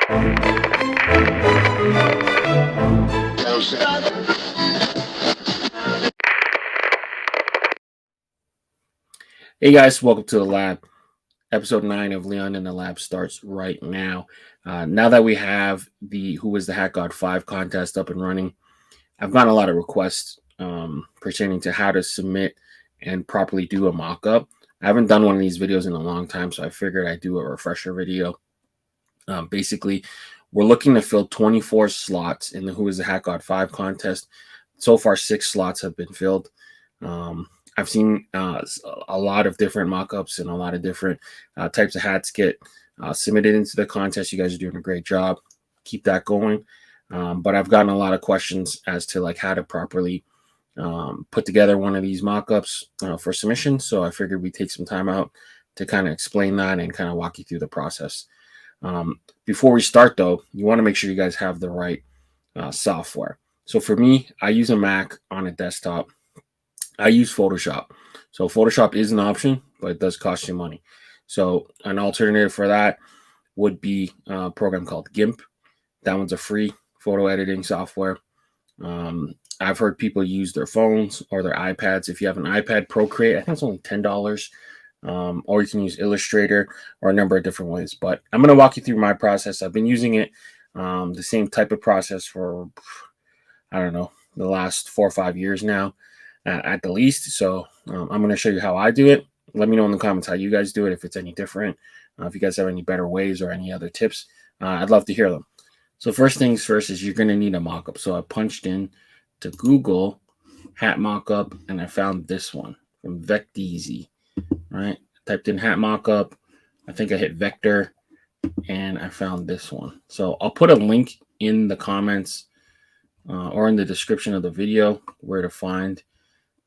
Hey guys, welcome to the lab. Episode 9 of Leon in the Lab starts right now. Now that we have the Who is the Hat God 5 contest up and running, I've gotten a lot of requests pertaining to how to submit and properly do a mock-up. I haven't done one of these videos in a long time, so I figured I'd do a refresher video. Basically, we're looking to fill 24 slots in the Who is the Hat God 5 contest. So far, 6 slots have been filled. I've seen a lot of different mock-ups and a lot of different types of hats get submitted into the contest. You guys are doing a great job. Keep that going. But I've gotten a lot of questions as to like how to properly put together one of these mock-ups for submission. So I figured we'd take some time out to kind of explain that and kind of walk you through the process. Before we start, though, you want to make sure you guys have the right software. So for me, I use a Mac on a desktop. I use Photoshop. So Photoshop is an option, but it does cost you money. So an alternative for that would be a program called GIMP. That one's a free photo editing software. I've heard people use their phones or their iPads. If you have an iPad, Procreate, I think it's only $10. Or you can use Illustrator or a number of different ways. But I'm going to walk you through my process. I've been using it, the same type of process for, I don't know, the last 4 or 5 years now. At the least. So I'm going to show you how I do it. Let me know in the comments how you guys do it, if it's any different, if you guys have any better ways or any other tips. I'd love to hear them. So first things first is you're going to need a mockup. So I punched in to Google hat mockup and I found this one from Vecteezy. Right? Typed in hat mockup. I think I hit vector and I found this one. So I'll put a link in the comments or in the description of the video where to find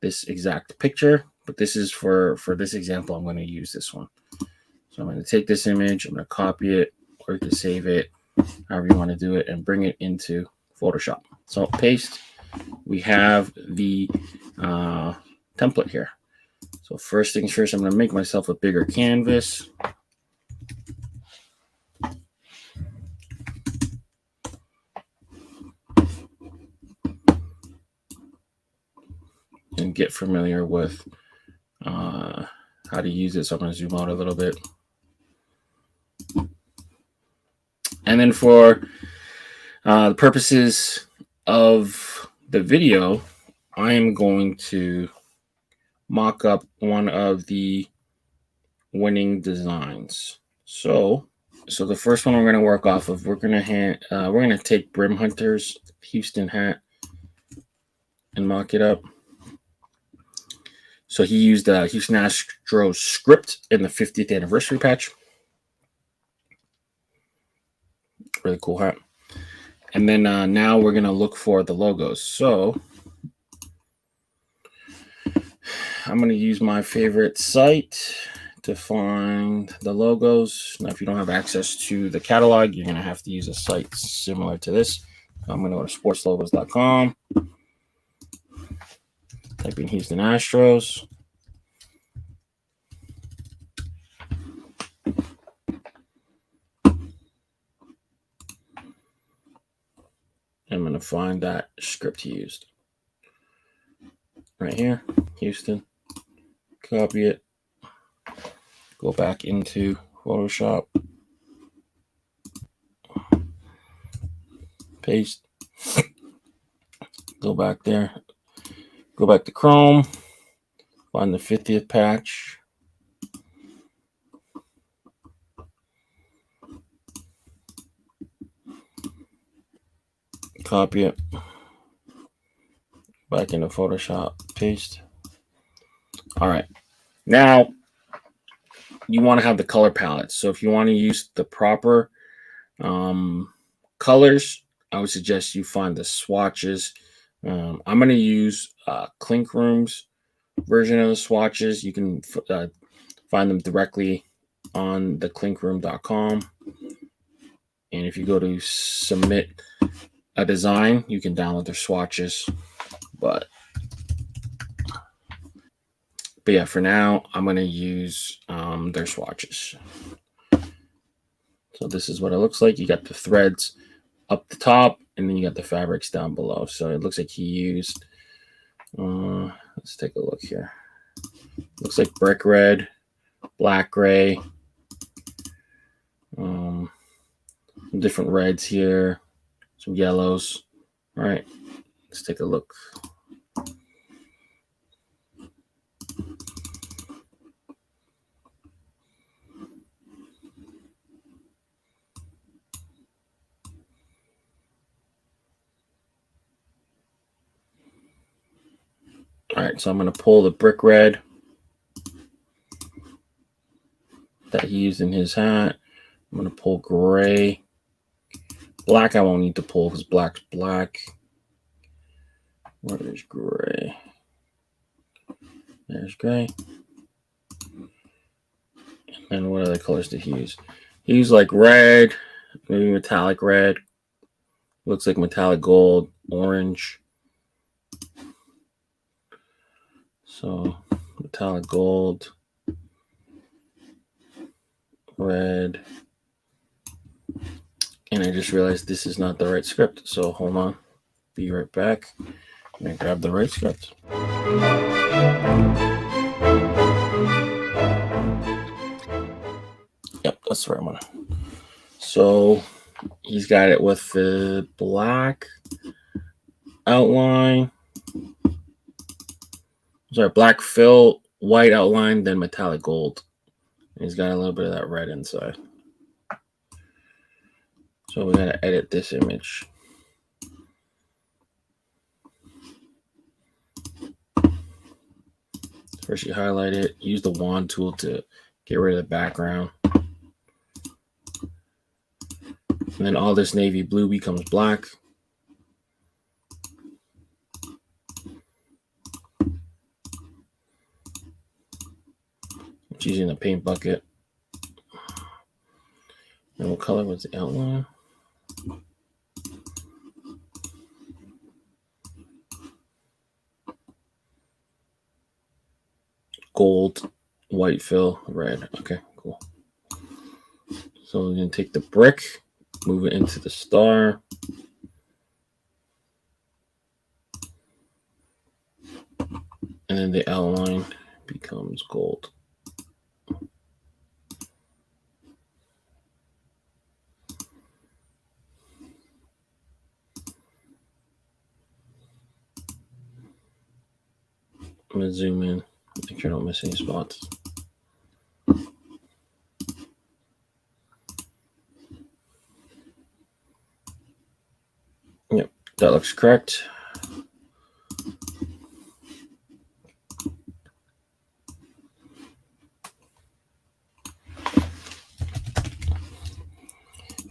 this exact picture, but this is for this example, I'm going to use this one. So I'm going to take this image, I'm going to copy it, or you can save it, however you want to do it, and bring it into Photoshop. So paste, we have the template here. So first things first, I'm going to make myself a bigger canvas. And get familiar with how to use it. So I'm going to zoom out a little bit. And then for the purposes of the video, I am going to mock up one of the winning designs. So the first one we're going to work off of, we're going to take Brim Hunter's Houston hat and mock it up. So he used Houston Astros script in the 50th anniversary patch. Really cool hat. And then now we're going to look for the logos. So I'm going to use my favorite site to find the logos. Now, if you don't have access to the catalog, you're going to have to use a site similar to this. I'm going to go to sportslogos.com. Type in Houston Astros. I'm going to find that script he used. Right here, Houston. Copy it. Go back into Photoshop. Paste. Go back there. Go back to Chrome. Find the 50th patch. Copy it. Back into Photoshop. Paste. All right. Now, you want to have the color palette. So if you want to use the proper colors, I would suggest you find the swatches. I'm going to use Clink Room's version of the swatches. You can find them directly on the clinkroom.com. And if you go to submit a design, you can download their swatches. But yeah, for now, I'm going to use their swatches. So So this is what it looks like. You got the threads up the top, and then you got the fabrics down below. So it looks like he used, let's take a look here. Looks like brick red, black gray, some different reds here, some yellows. All right, let's take a look. All right, so I'm going to pull the brick red that he used in his hat. I'm going to pull gray. Black I won't need to pull because black's black. Where is gray? There's gray. And what other colors did he use? He used like red, maybe metallic red. Looks like metallic gold, orange. So metallic gold, red. And I just realized this is not the right script. So hold on. Be right back. I'm going to grab the right script. Yep, that's the right one. So he's got it with the black outline. Sorry, black fill, white outline, then metallic gold. And he's got a little bit of that red inside. So we gotta edit this image. First you highlight it, use the wand tool to get rid of the background. And then all this navy blue becomes black. It's using a paint bucket. And what color was the outline? Gold, white fill, red. Okay, cool. So we're gonna take the brick, move it into the star. And then the outline becomes gold. I'm gonna zoom in, make sure I don't miss any spots. Yep, that looks correct.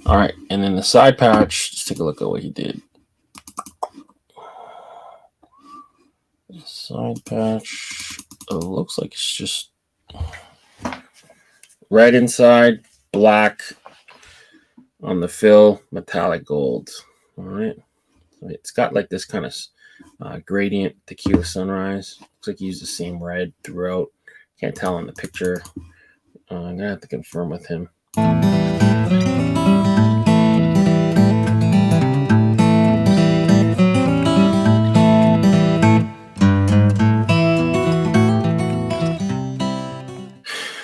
All right, and then the side patch, just take a look at what he did. Side patch, it looks like it's just red inside, black on the fill, metallic gold. All right, so it's got like this kind of gradient tequila sunrise. Looks like he used the same red throughout. Can't tell in the picture. I'm gonna have to confirm with him.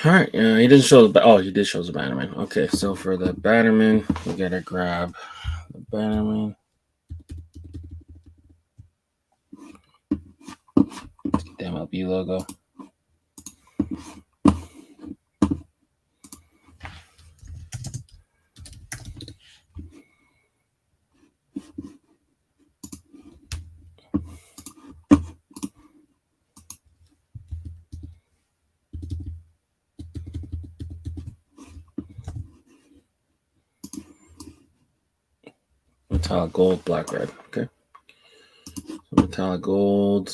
All right, he didn't show the. Oh, he did show the Bannerman. Okay, so for the Bannerman, we gotta grab the Bannerman. Get the MLB logo. Metallic gold, black, red. Okay. So metallic gold.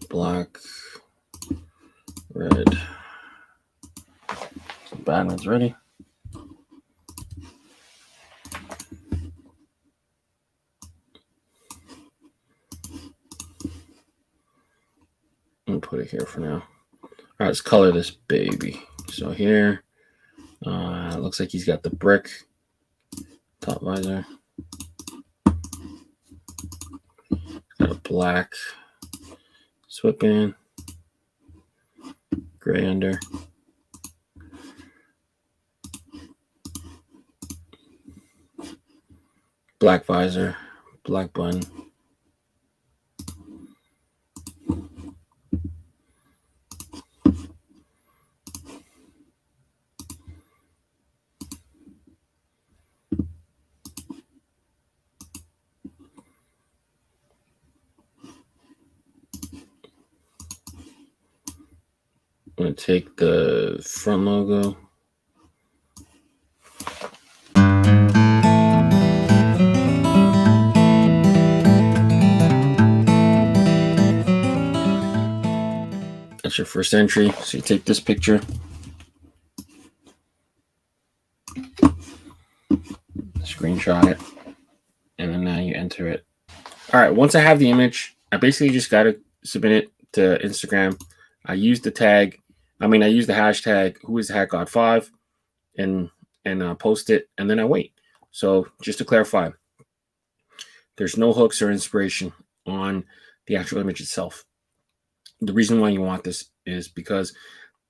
Black, red. So Batman's ready. I'm gonna put it here for now. right, let's color this baby. So here, looks like he's got the brick top visor, got a black sweat band, gray under, black visor, black button. I'm going to take the front logo. That's your first entry. So you take this picture, screenshot it, and then now you enter it. All right, once I have the image, I basically just got to submit it to Instagram. I use the hashtag who is the hat god 5 and post it, and then I wait. So just to clarify, there's no hooks or inspiration on the actual image itself. The reason why you want this is because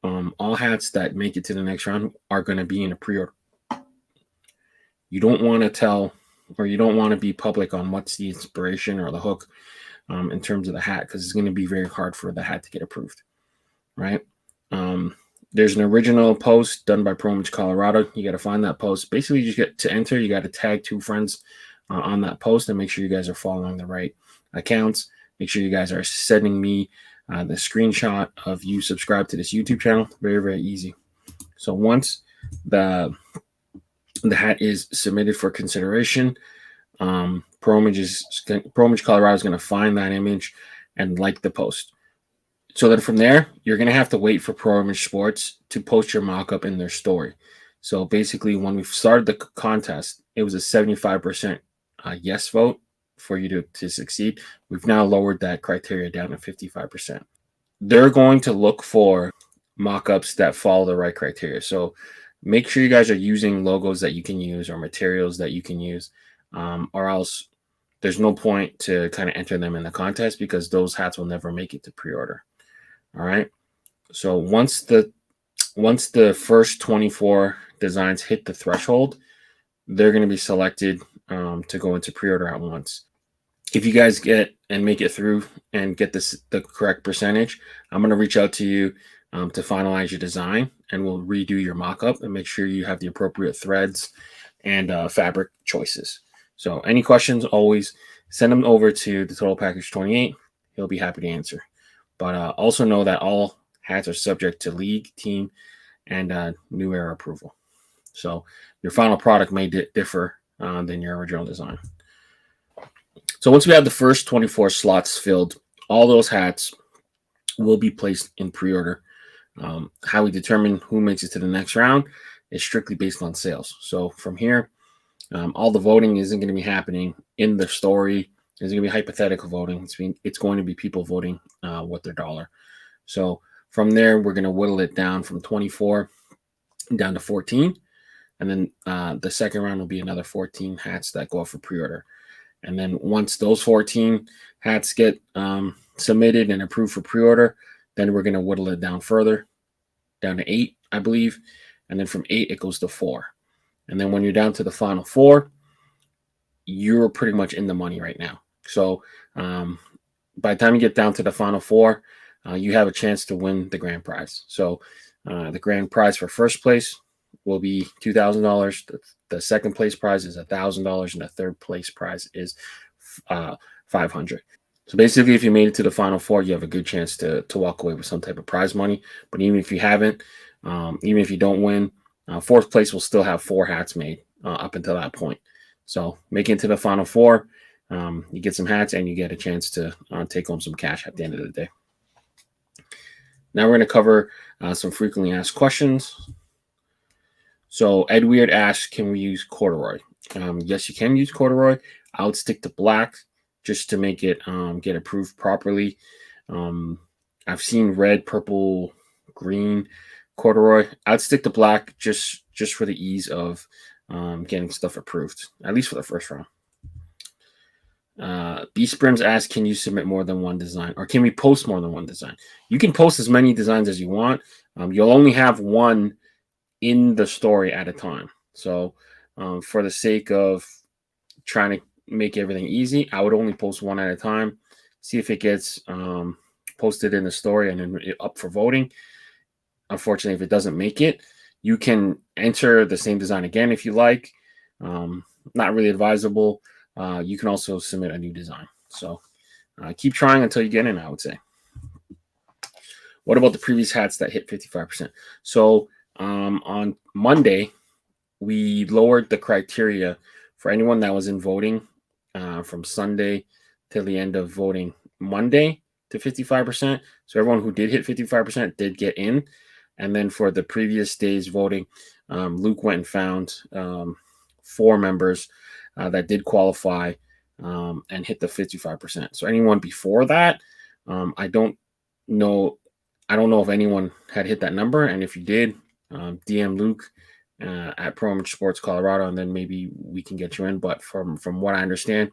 all hats that make it to the next round are going to be in a pre-order. You don't want to tell, or you don't want to be public on what's the inspiration or the hook in terms of the hat, because it's going to be very hard for the hat to get approved, right? There's an original post done by Pro Image Colorado. You got to find that post. Basically, you get to enter. You got to tag 2 friends on that post and make sure you guys are following the right accounts. Make sure you guys are sending me the screenshot of you subscribe to this YouTube channel. Very, very easy. So once the hat is submitted for consideration, Pro Image Colorado is going to find that image and like the post. So then from there, you're going to have to wait for Pro Image Sports to post your mock-up in their story. So basically, when we started the contest, it was a 75% yes vote for you to succeed. We've now lowered that criteria down to 55%. They're going to look for mock-ups that follow the right criteria. So make sure you guys are using logos that you can use or materials that you can use, or else there's no point to kind of enter them in the contest, because those hats will never make it to pre-order. All right. So once the first 24 designs hit the threshold, they're going to be selected to go into pre-order at once. If you guys get and make it through and get the correct percentage, I'm going to reach out to you to finalize your design, and we'll redo your mock-up and make sure you have the appropriate threads and fabric choices. So any questions, always send them over to the Total Package 28. He'll be happy to answer. But also know that all hats are subject to league, team, and New Era approval. So your final product may differ than your original design. So once we have the first 24 slots filled, all those hats will be placed in pre-order. How we determine who makes it to the next round is strictly based on sales. So from here, all the voting isn't going to be happening in the story. It's going to be hypothetical voting. It's going to be people voting with their dollar. So from there, we're going to whittle it down from 24 down to 14. And then the second round will be another 14 hats that go up for pre-order. And then once those 14 hats get submitted and approved for pre-order, then we're going to whittle it down further, down to 8, I believe. And then from 8, it goes to 4. And then when you're down to the final 4, you're pretty much in the money right now. So by the time you get down to the final 4, you have a chance to win the grand prize. So the grand prize for first place will be $2,000. The second place prize is $1,000, and the third place prize is $500. So basically, if you made it to the final 4, you have a good chance to walk away with some type of prize money. But even if you haven't, even if you don't win, fourth place will still have 4 hats made up until that point. So make it to the final 4, you get some hats, and you get a chance to take home some cash at the end of the day. Now we're going to cover some frequently asked questions. So Ed Weird asks, can we use corduroy? Yes, you can use corduroy. I would stick to black just to make it get approved properly. I've seen red, purple, green corduroy. I'd stick to black just for the ease of getting stuff approved, at least for the first round. Beast Brims asks, can you submit more than one design, or can we post more than one design? You can post as many designs as you want. You'll only have one in the story at a time. So for the sake of trying to make everything easy, I would only post one at a time, see if it gets posted in the story and then up for voting. Unfortunately, if it doesn't make it, you can enter the same design again if you like. Not really advisable. You can also submit a new design. So keep trying until you get in, I would say. What about the previous hats that hit 55%? So on Monday, we lowered the criteria for anyone that was in voting from Sunday till the end of voting Monday to 55%. So everyone who did hit 55% did get in. And then for the previous day's voting, Luke went and found 4 members that did qualify and hit the 55%. So anyone before that, I don't know if anyone had hit that number. And if you did, DM Luke at Pro Image Sports Colorado, and then maybe we can get you in. But from what I understand,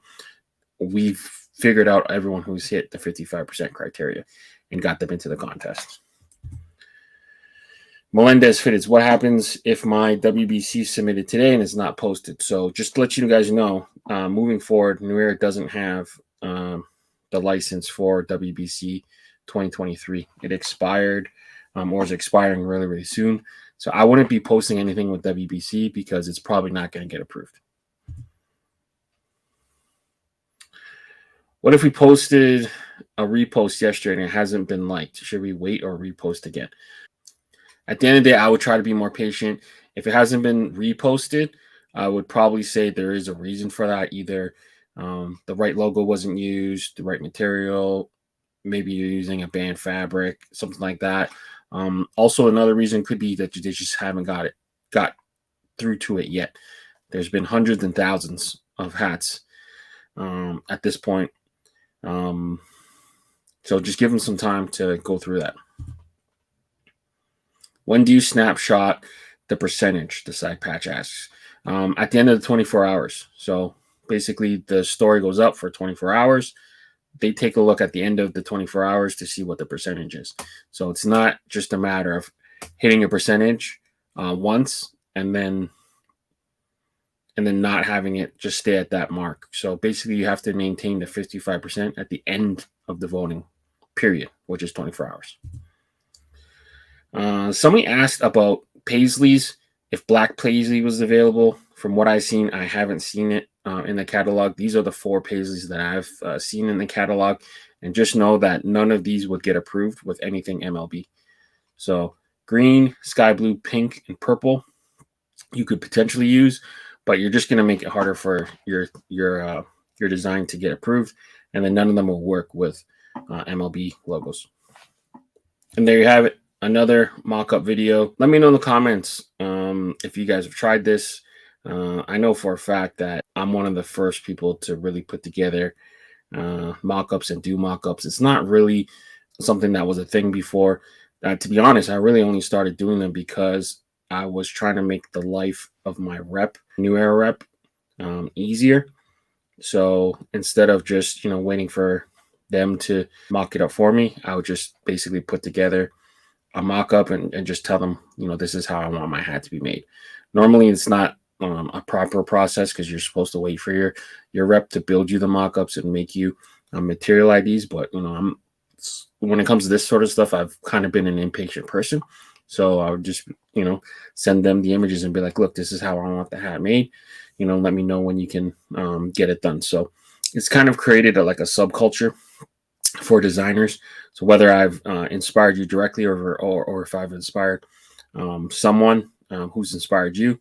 we've figured out everyone who's hit the 55% criteria and got them into the contest. Melendez Fitteds, what happens if my WBC submitted today and is not posted? So just to let you guys know, moving forward, New Era doesn't have the license for WBC 2023. It expired or is expiring really, really soon. So I wouldn't be posting anything with WBC because it's probably not going to get approved. What if we posted a repost yesterday and it hasn't been liked? Should we wait or repost again? At the end of the day, I would try to be more patient. If it hasn't been reposted, I would probably say there is a reason for that. Either the right logo wasn't used, the right material, maybe you're using a banned fabric, something like that. Also, another reason could be that they just haven't got through to it yet. There's been hundreds and thousands of hats at this point. So just give them some time to go through that. When do you snapshot the percentage? The side patch asks. At the end of the 24 hours. So basically the story goes up for 24 hours. They take a look at the end of the 24 hours to see what the percentage is. So it's not just a matter of hitting a percentage once and then not having it just stay at that mark. So basically you have to maintain the 55% at the end of the voting period, which is 24 hours. Somebody asked about Paisleys, if black Paisley was available. From what I've seen, I haven't seen it in the catalog. These are the 4 Paisleys that I've seen in the catalog. And just know that none of these would get approved with anything MLB. So green, sky blue, pink, and purple you could potentially use, but you're just going to make it harder for your design to get approved. And then none of them will work with MLB logos. And there you have it. Another mock-up video. Let me know in the comments if you guys have tried this. I know for a fact that I'm one of the first people to really put together mock-ups and do mock-ups. It's not really something that was a thing before. To be honest, I really only started doing them because I was trying to make the life of my rep, New Era rep, easier. So instead of just waiting for them to mock it up for me, I would just basically put together a mock-up and just tell them, this is how I want my hat to be made. Normally, it's not a proper process because you're supposed to wait for your rep to build you the mock-ups and make you material IDs. But when it comes to this sort of stuff, I've kind of been an impatient person. So I would just send them the images and be like, look, this is how I want the hat made. Let me know when you can get it done. So it's kind of created a subculture for designers. So whether I've inspired you directly or if I've inspired someone who's inspired you,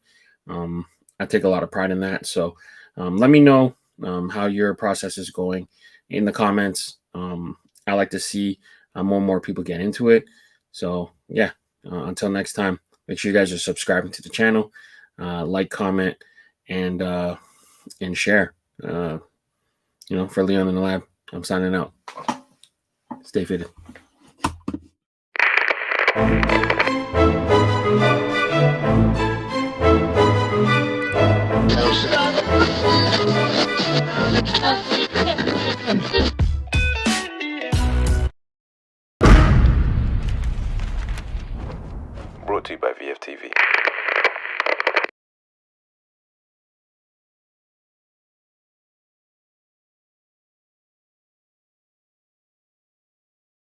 I take a lot of pride in that. So let me know how your process is going in the comments. I like to see more and more people get into it. So yeah, until next time, make sure you guys are subscribing to the channel, like, comment, and share. For Leon in the Lab, I'm signing out. Stay fitted. brought to you by VFTV.